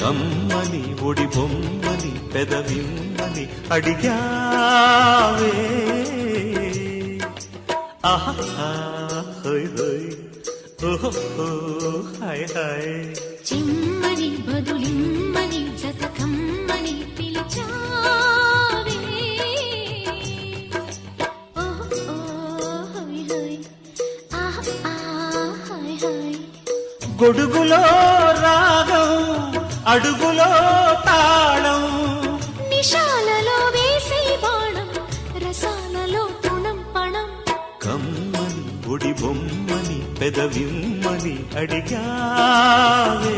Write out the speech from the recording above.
కమ్మని ఒడి బొమ్మని పెదవిమ్మని అడిగావే ఆహా హోయ్ హోయ్ ఓహో హాయ్ హాయ్ చిమ్మని బదులిమ్మని జత కమ్మని పిలిచావే ఓహో హోయ్ హోయ్ ఆహా హాయ్ హాయ్ గొడుగులో రాగం అడుగులో తాళం నిశాలలో వేసే బాణం రసాలలో తుణం పణం కమ్మని ఒడి బొమ్మని పెదవిమ్మని అడిగావే